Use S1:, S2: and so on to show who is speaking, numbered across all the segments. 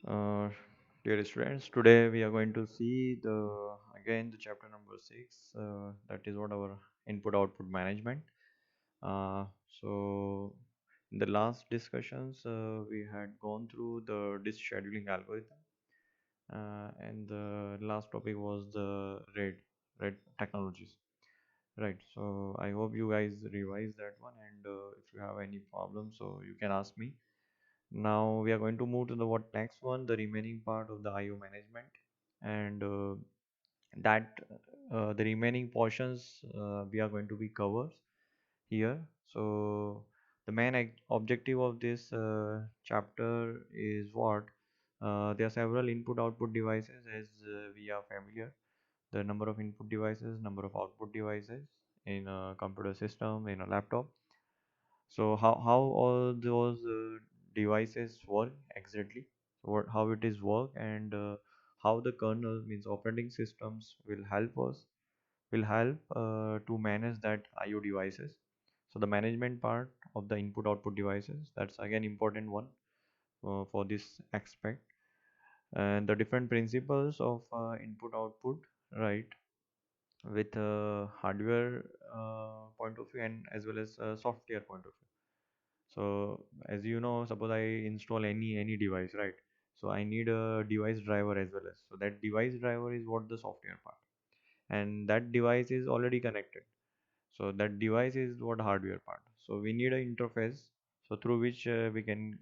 S1: Uh, Dear students, today we are going to see the chapter number six. That is what our input-output management. So in the last discussions, we had gone through the disk scheduling algorithm, and the last topic was the RAID technologies. Right. So I hope you guys revise that one, and if you have any problems, so you can ask me. Now we are going to move to the what next one, the remaining part of the IO management, and that the remaining portions we are going to be covered here. So the main objective of this chapter is what there are several input-output devices as we are familiar. The number of input devices, number of output devices in a computer system, in a laptop. So how all those devices work exactly? How it is work and how the kernel means operating systems will help to manage that IO devices. So the management part of the input output devices, that's again important one for this aspect, and the different principles of input output, right, with hardware point of view and as well as software point of view. So as you know, suppose I install any device, right? So I need a device driver as well as, so that device driver is what the software part, and that device is already connected. So that device is what hardware part. So we need an interface, so through which we can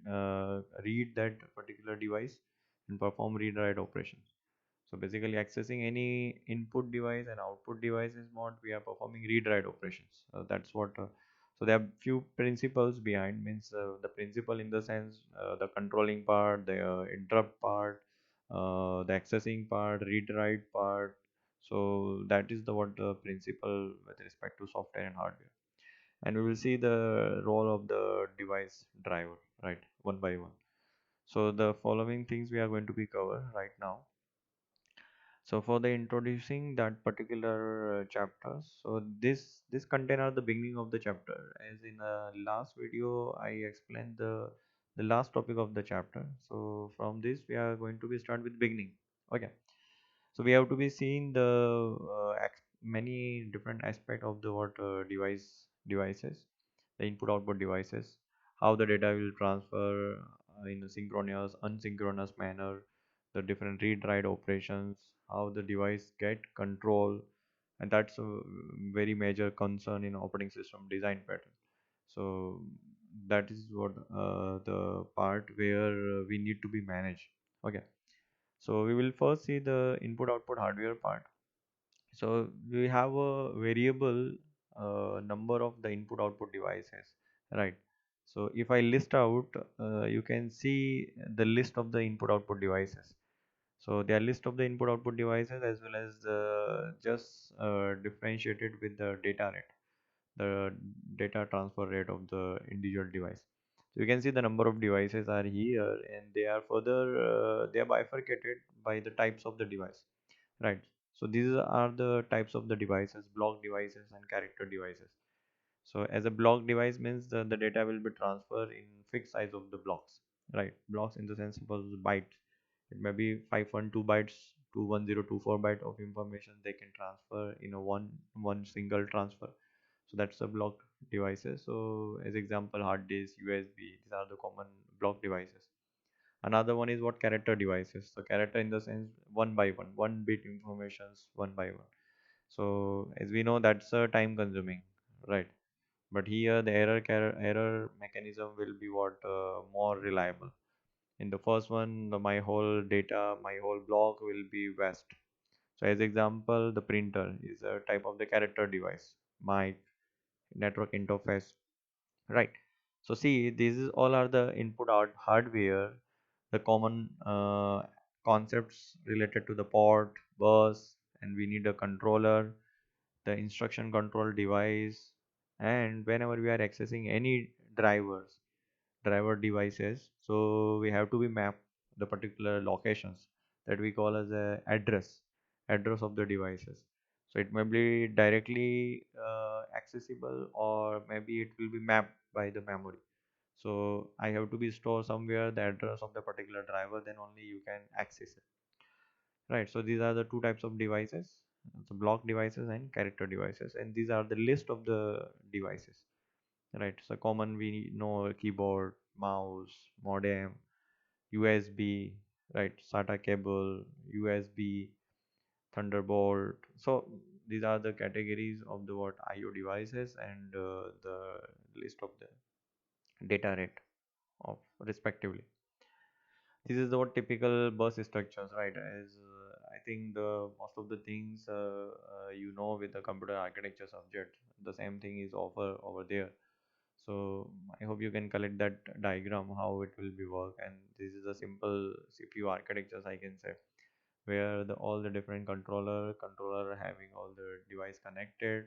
S1: read that particular device and perform read write operations. So basically accessing any input device and output device is what we are performing read write operations. That's what. So there are few principles behind, means the principle in the sense the controlling part, the interrupt part, the accessing part, read write part. So that is the what the principle with respect to software and hardware. And we will see the role of the device driver, right, one by one. So the following things we are going to be cover right now. So for the introducing that particular chapter, so this contain are the beginning of the chapter. As in the last video, I explained the last topic of the chapter. So from this, we are going to be start with beginning. Okay. So we have to be seeing the many different aspect of the what devices, the input output devices, how the data will transfer in a synchronous, asynchronous manner, the different read write operations, how the device get control, and that's a very major concern in operating system design pattern. So that is what the part where we need to be managed. Okay. So we will first see the input output hardware part. So we have a variable number of the input output devices, right? So if I list out, you can see the list of the input output devices. So they are list of the input output devices as well as just differentiated with the data rate, the data transfer rate of the individual device. So you can see the number of devices are here, and they are further they are bifurcated by the types of the device, right? So these are the types of the devices: block devices and character devices. So as a block device means the data will be transferred in fixed size of the blocks, right? Blocks in the sense of bytes. It may be 512 bytes to 1024 byte of information they can transfer in a one single transfer. So that's a block devices. So as example, hard disk, USB, these are the common block devices. Another one is what character devices. So character in the sense one by one bit informations one by one. So as we know, that's a time consuming, right? But here the error mechanism will be what more reliable. In the first one, my whole data, my whole block will be vast. So as example, the printer is a type of the character device, mic, network interface, right? So see, these is all are the input out hardware, the common concepts related to the port, bus, and we need a controller, the instruction control device, and whenever we are accessing any driver devices, so we have to be map the particular locations that we call as a address of the devices. So it may be directly accessible, or maybe it will be mapped by the memory. So I have to be stored somewhere the address of the particular driver, then only you can access it. Right. So these are the two types of devices, so block devices and character devices, and these are the list of the devices. Right. So common we know keyboard, mouse, modem, USB, right, SATA cable, USB, Thunderbolt. So these are the categories of the what IO devices and the list of the data rate of respectively. This is the what typical bus structures, right? As I think the most of the things with the computer architecture subject, the same thing is offer over there. So I hope you can collect that diagram how it will be work, and this is a simple CPU architectures I can say, where all the different controller having all the device connected.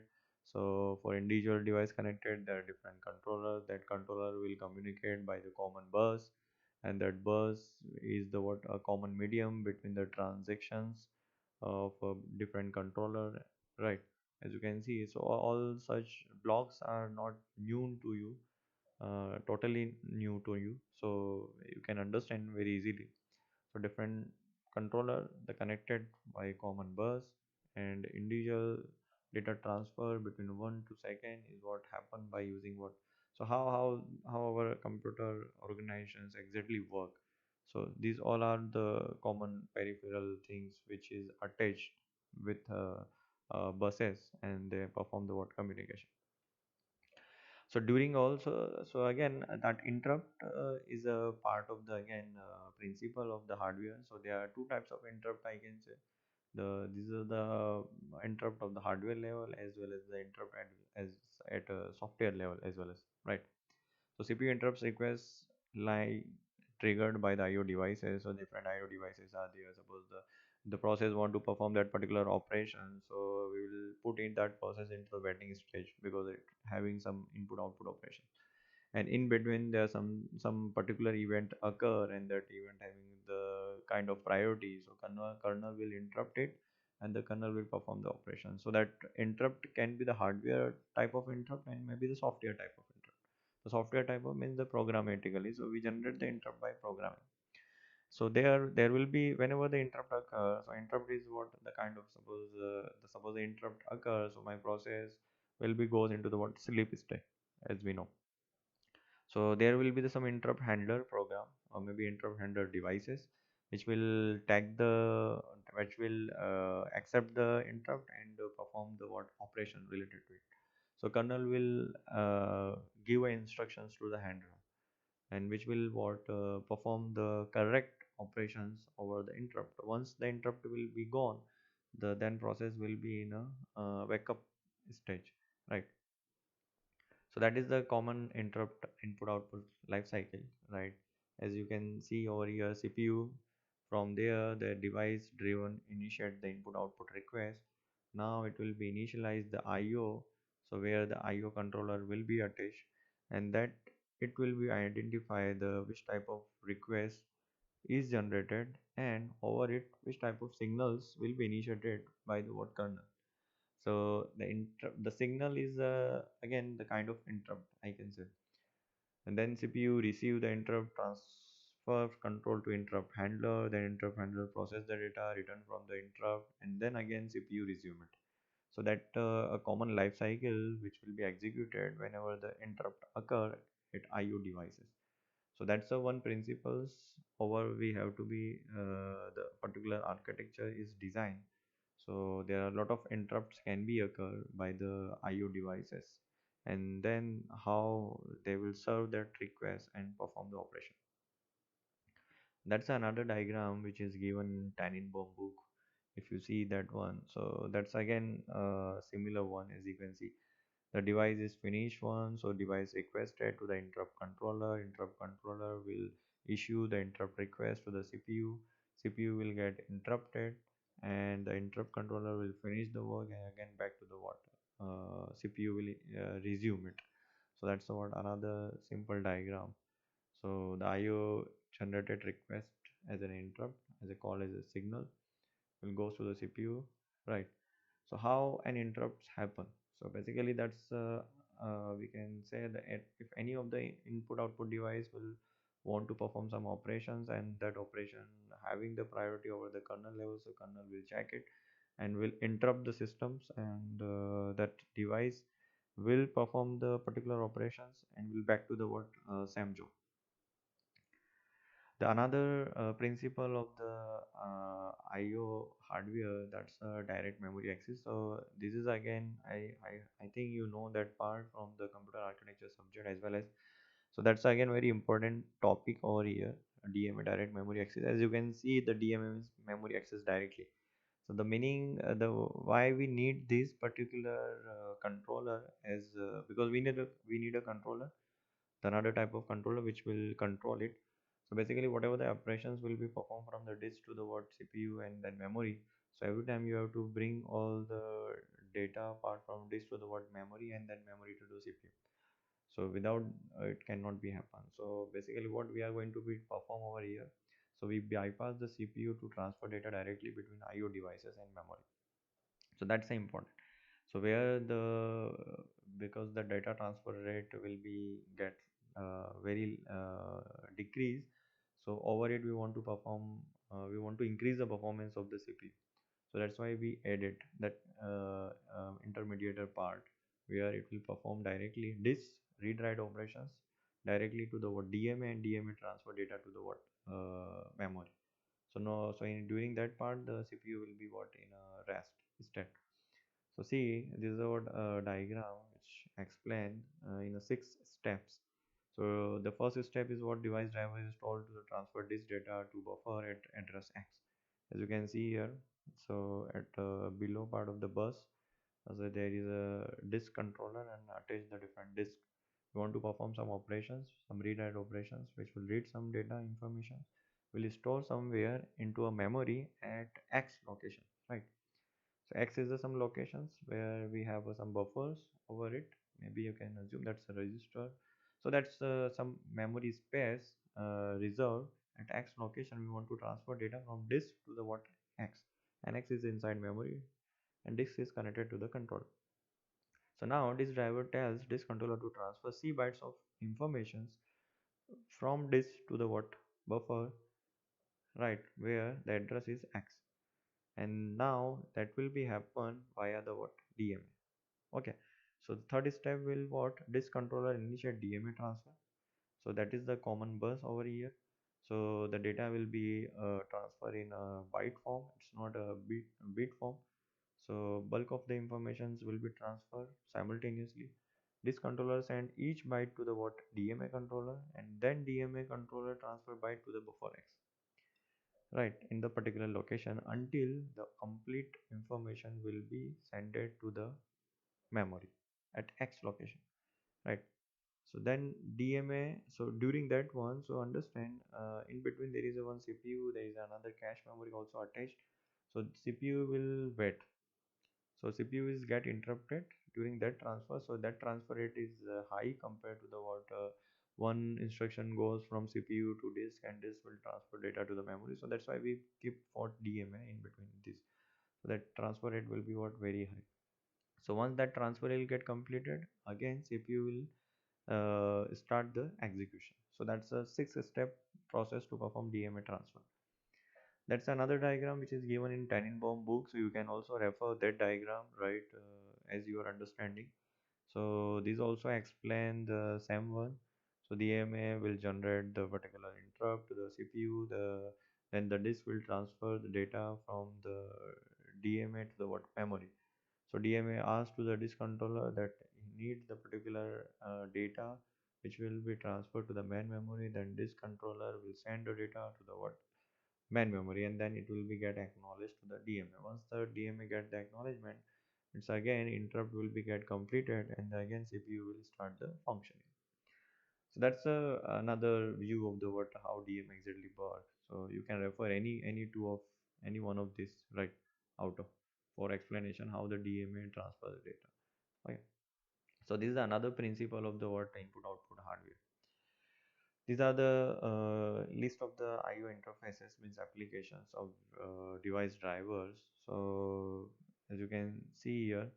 S1: So for individual device connected, there are different controllers. That controller will communicate by the common bus, and that bus is the what a common medium between the transactions of a different controller, right? As you can see, so all such blocks are not new to you, totally new to you, so you can understand very easily. So different controller the connected by common bus, and individual data transfer between 1 to second is what happened by using what. So how our computer organizations exactly work. So these all are the common peripheral things which is attached with buses, and they perform the what communication. So during also, so again that interrupt is a part of the again principle of the hardware. So there are two types of interrupt I can say. These are the interrupt of the hardware level as well as the interrupt as at a software level as well as, right. So CPU interrupts requests like triggered by the IO devices. So different IO devices are there. Suppose the process want to perform that particular operation, so we will put in that process into the waiting stage because it having some input output operation, and in between there some particular event occur, and that event having the kind of priority. So kernel will interrupt it, and the kernel will perform the operation. So that interrupt can be the hardware type of interrupt and maybe the software type of interrupt. The software type of means the programmatically, so we generate the interrupt by programming. So there will be whenever the interrupt occurs. So interrupt is what the kind of suppose the interrupt occurs, so my process will be goes into the what sleep state, as we know. So there will be some interrupt handler program or maybe interrupt handler devices which will tag the which will accept the interrupt and perform the what operation related to it. So kernel will give instructions to the handler, and which will what perform the correct operations over the interrupt. Once the interrupt will be gone, the then process will be in a wake up stage, right. So that is the common interrupt input output life cycle, right. As you can see over here, CPU, from there the device driven initiate the input output request. Now it will be initialize the IO, so where the IO controller will be attached, and that it will be identify the which type of request is generated, and over it which type of signals will be initiated by the what kernel. So the signal is again the kind of interrupt I can say, and then CPU receive the interrupt, transfer control to interrupt handler, then interrupt handler process the data, return from the interrupt, and then again CPU resume it. So that a common life cycle which will be executed whenever the interrupt occur at IO devices. So that's the one principles over we have to be the particular architecture is designed. So there are a lot of interrupts can be occur by the IO devices, and then how they will serve that request and perform the operation. That's another diagram which is given in Tannenbaum book. If you see that one, so that's again a similar one. As you can see, the device is finished one, so device requested to the interrupt controller. Interrupt controller will issue the interrupt request to the CPU. CPU will get interrupted, and the interrupt controller will finish the work, and again back to the what CPU will resume it. So that's what another simple diagram. So the IO generated request as an interrupt, as a call as a signal, will goes to the CPU, right? So how an interrupts happen? So basically that's we can say that if any of the input output device will want to perform some operations, and that operation having the priority over the kernel level, so kernel will check it and will interrupt the systems, and that device will perform the particular operations and will back to the what same job. The another principle of the IO hardware, that's direct memory access. So this is again, I think you know that part from the computer architecture subject as well as. So that's again very important topic over here. DMA, direct memory access. As you can see, the DMA is memory access directly. So the meaning, the why we need this particular controller is because we need a controller, another type of controller which will control it. So basically whatever the operations will be performed from the disk to the what CPU and then memory. So every time you have to bring all the data part from disk to the what memory and then memory to the CPU. So without it cannot be happen. So basically what we are going to be perform over here. So we bypass the CPU to transfer data directly between IO devices and memory. So that's important. So where the because the data transfer rate will be get very decrease. So over it we want to perform, we want to increase the performance of the CPU. So that's why we added that intermediate part where it will perform directly this read write operations directly to the what DMA, and DMA transfer data to the what memory. So no, so in during that part the CPU will be what in a rest state. So see, this is our diagram which explain in a 6 steps. So the first step is what device driver is told to transfer this data to buffer at address X. As you can see here, so at below part of the bus, so there is a disk controller and attach the different disk. You want to perform some operations, some read-write operations, which will read some data information, will store somewhere into a memory at X location, right? So X is the some locations where we have some buffers over it. Maybe you can assume that's a register. So that's some memory space reserved at X location. We want to transfer data from disk to the what X, and X is inside memory, and disk is connected to the controller. So now this driver tells this controller to transfer C bytes of informations from disk to the what buffer, right, where the address is X, and now that will be happen via the what DMA. Okay, so the third step will what this controller initiate DMA transfer. So that is the common bus over here. So the data will be transferred in a byte form. It's not a bit form. So bulk of the informations will be transferred simultaneously. This controller send each byte to the what DMA controller, and then DMA controller transfer byte to the buffer X, right, in the particular location until the complete information will be sent to the memory at X location, right? So then DMA, so during that one, so understand in between there is a one CPU, there is another cache memory also attached. So CPU will wait. So CPU is get interrupted during that transfer. So that transfer rate is high compared to the what one instruction goes from CPU to disk, and this will transfer data to the memory. So that's why we keep for DMA in between this. So that transfer rate will be what very high. So once that transfer will get completed, again CPU will start the execution. So that's a 6 step process to perform DMA transfer. That's another diagram which is given in Tannenbaum book, so you can also refer that diagram, right, as you are understanding. So these also explain the same one. So DMA will generate the particular interrupt to the CPU, then the disk will transfer the data from the DMA to the what memory. So DMA asks to the disk controller that he needs the particular data which will be transferred to the main memory. Then disk controller will send the data to the what main memory, and then it will be get acknowledged to the DMA. Once the DMA get the acknowledgement, it's again interrupt will be get completed, and again CPU will start the functioning. So that's another view of the what how DMA exactly works. So you can refer any two of any one of this, right, out of for explanation how the DMA transfer the data. Okay. So this is another principle of the what input output hardware. These are the list of the IO interfaces, means applications of device drivers. So as you can see here,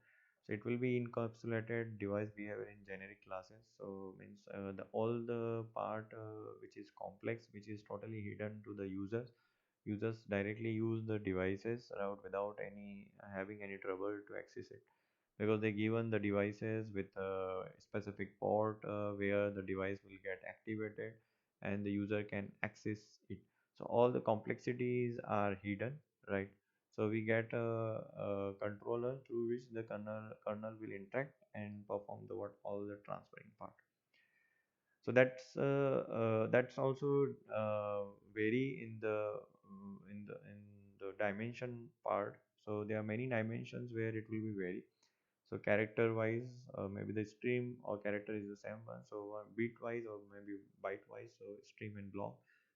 S1: So it will be encapsulated device behavior in generic classes. So means the all the part which is complex, which is totally hidden to the users. Users directly use the devices without any having any trouble to access it, because they given the devices with a specific port where the device will get activated and the user can access it. So all the complexities are hidden, right? So we get a controller through which the kernel will interact and perform the what all the transferring part. So that's also vary in the dimension part. So there are many dimensions where it will be vary. So character wise, maybe the stream or character is the same one. So bit wise or maybe byte wise. So stream and block,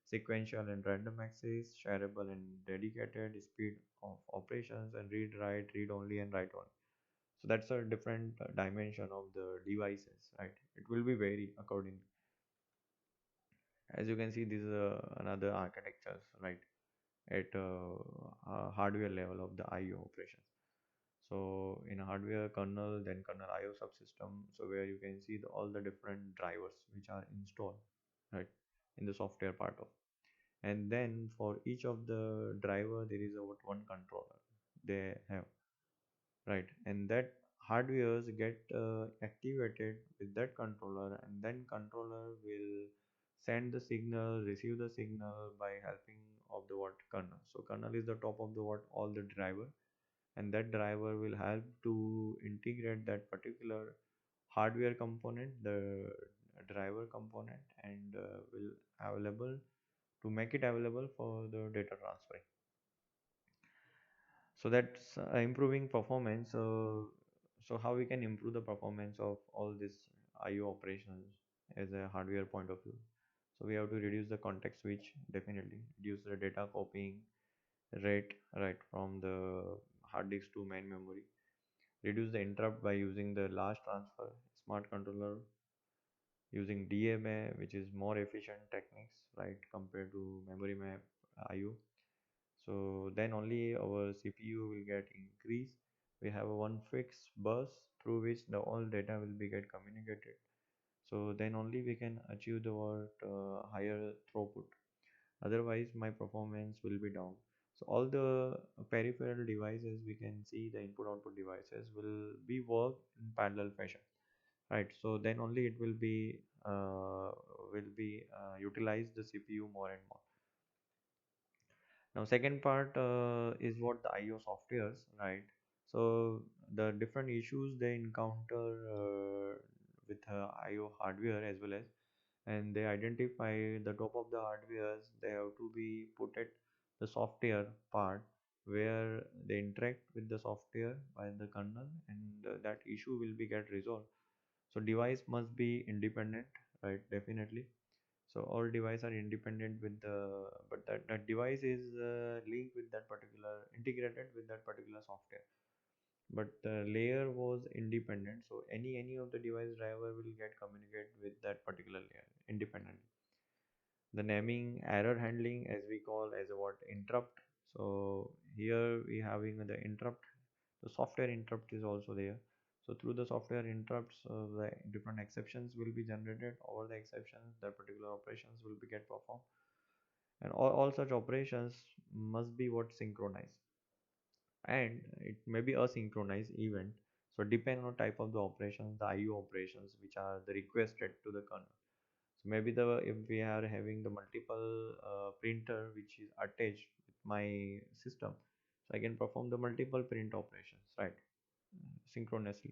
S1: sequential and random access, shareable and dedicated, speed of operations, and read only and write only. So that's a different dimension of the devices, right? It will be vary according. As you can see, this is another architectures, right? At hardware level of the IO operations. So in hardware kernel, then kernel IO subsystem, so where you can see all the different drivers which are installed, right, in the software part of. And then for each of the driver, there is a one controller they have, right? And that hardwares get activated with that controller, and then controller will send the signal, receive the signal by helping of the what kernel. So kernel is the top of the what all the driver, and that driver will help to integrate that particular hardware component, the driver component, and will available to make it available for the data transfer. So that's improving performance. So how we can improve the performance of all these IO operations as a hardware point of view? So we have to reduce the context switch, definitely reduce the data copying rate, right, from the hard disk to main memory, reduce the interrupt by using the large transfer smart controller using DMA, which is more efficient techniques, right, compared to memory map IO. So then only our CPU will get increased. We have a one fixed bus through which the all data will be get communicated. So then only we can achieve the what higher throughput. Otherwise, my performance will be down. So all the peripheral devices we can see the input output devices will be work in parallel fashion, right? So then only it will be utilize the CPU more and more. Now, second part is what the IO softwares, right? So the different issues they encounter with IO hardware as well as, and they identify the top of the hardwares. They have to be put at the software part where they interact with the software by the kernel, and that issue will be get resolved. So device must be independent, right? Definitely. So all devices are independent with the, but that device is linked with that particular, integrated with that particular software. But the layer was independent, so any of the device driver will get communicate with that particular layer independently. The naming, error handling, as we call as a what interrupt. So here we having the interrupt. The software interrupt is also there. So through the software interrupts, the different exceptions will be generated. Over the exceptions, that particular operations will be get performed, and all such operations must be what synchronized, and it may be asynchronous event. So depend on type of the operations, the IO operations which are the requested to the kernel. So maybe the if we are having the multiple printer which is attached with my system, so I can perform the multiple print operations, right, synchronously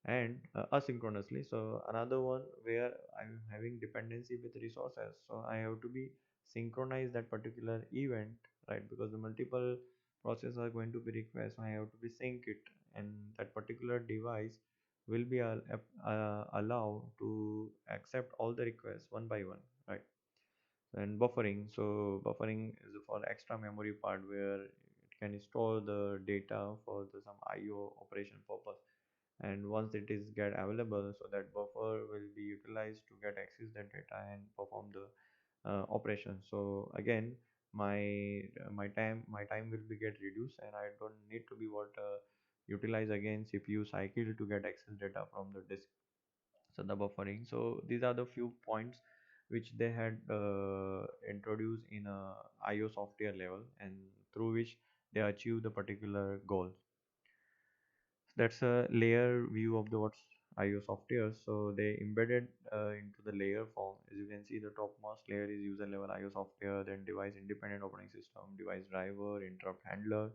S1: and asynchronously. So another one where I'm having dependency with resources, so I have to be synchronize that particular event, right, because the multiple processes are going to be request, so I have to be sync it, and that particular device will be allowed to accept all the requests one by one, right? And buffering, so buffering is for extra memory part where it can store the data for some IO operation purpose, and once it is get available, so that buffer will be utilized to get access that data and perform the operation. So again, my time will be get reduced, and I don't need to be what utilize again CPU cycle to get access data from the disk. So the buffering. So these are the few points which they had introduced in a IO software level, and through which they achieve the particular goal. That's a layer view of the what's IO software. So they embedded into the layer form. As you can see, the topmost layer is user level IO software, then device independent operating system, device driver, interrupt handler,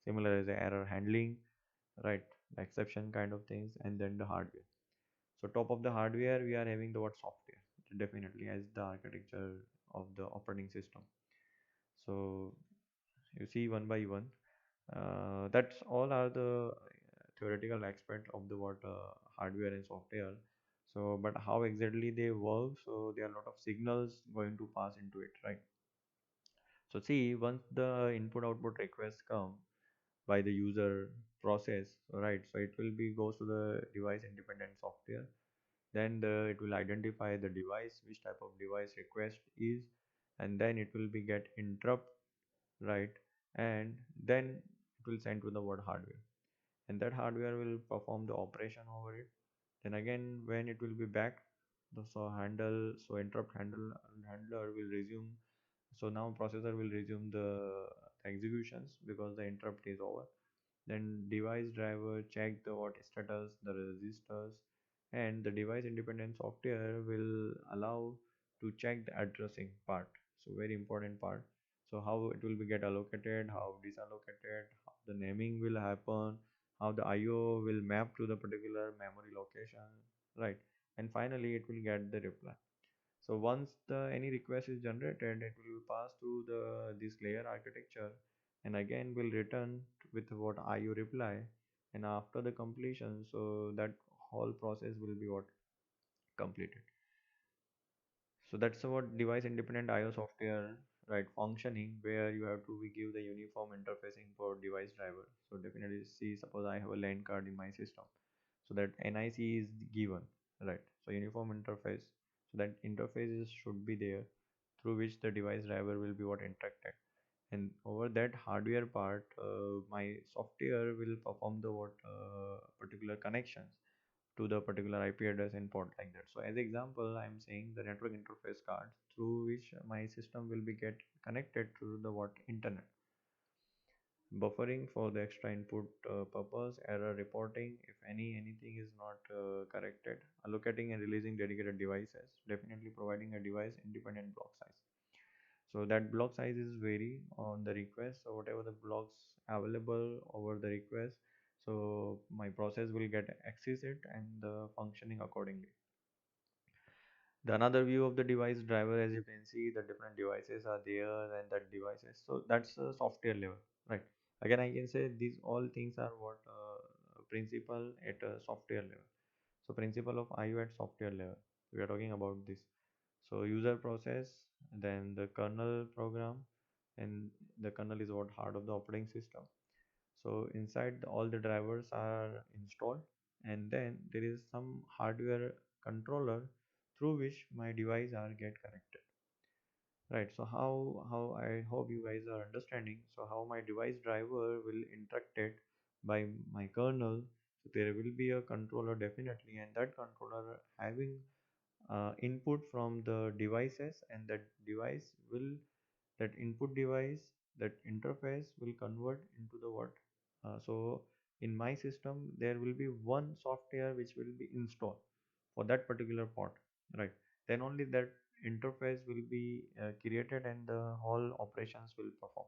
S1: similar as the error handling, right? The exception kind of things, and then the hardware. So top of the hardware, we are having the what software, definitely as the architecture of the operating system. So you see one by one. That's all are the theoretical aspect of the what hardware and software. So, but how exactly they work? So there are a lot of signals going to pass into it, right? So see, once the input output requests come by the user process, right? So it will be goes to the device independent software. Then it will identify the device, which type of device request is, and then it will be get interrupt, right? And then it will send to the what hardware, and that hardware will perform the operation over it. Then again, when it will be back, the so interrupt handler will resume. So now processor will resume the executions because the interrupt is over. Then device driver check the what status, the registers, and the device independent software will allow to check the addressing part. So very important part. So how it will be get allocated, how disallocated, how the naming will happen, how the IO will map to the particular memory location, right? And finally it will get the reply. So once the any request is generated, it will pass through the this layer architecture, and again will return with what IO reply, and after the completion, so that whole process will be what completed. So that's what device independent IO software, right, functioning, where you have to give the uniform interfacing for device driver. So definitely see, suppose I have a LAN card in my system, so that NIC is given, right? So uniform interface, so that interfaces should be there through which the device driver will be what interacted, and over that hardware part, my software will perform the what particular connections to the particular IP address and port like that. So as example, I'm saying the network interface card through which my system will be get connected to the what internet. Buffering for the extra input purpose, error reporting if anything is not corrected, allocating and releasing dedicated devices, definitely providing a device independent block size. So that block size is vary on the request. So whatever the blocks available over the request, so my process will get access it and functioning accordingly. The another view of the device driver, as you can see, the different devices are there and that devices. So that's a software level, right? Again, I can say these all things are what principle at a software level. So principle of IO at software level. We are talking about this. So user process, then the kernel program, and the kernel is what heart of the operating system. So inside all the drivers are installed, and then there is some hardware controller through which my device are get connected, right? So how I hope you guys are understanding. So how my device driver will interacted by my kernel. So there will be a controller definitely, and that controller having input from the devices, and that device will, that input device, that interface will convert into the what. So in my system there will be one software which will be installed for that particular port, right? Then only that interface will be created and the whole operations will perform.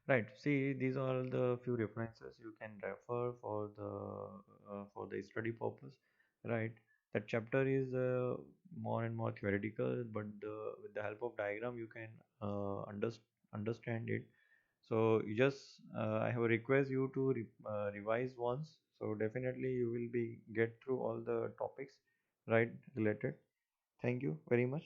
S1: Right. See, these are all the few references you can refer for the study purpose. Right. That chapter is more and more theoretical, but with the help of diagram, you can understand it. So you just I have a request you to revise once. So definitely you will be get through all the topics, right, related. Thank you very much.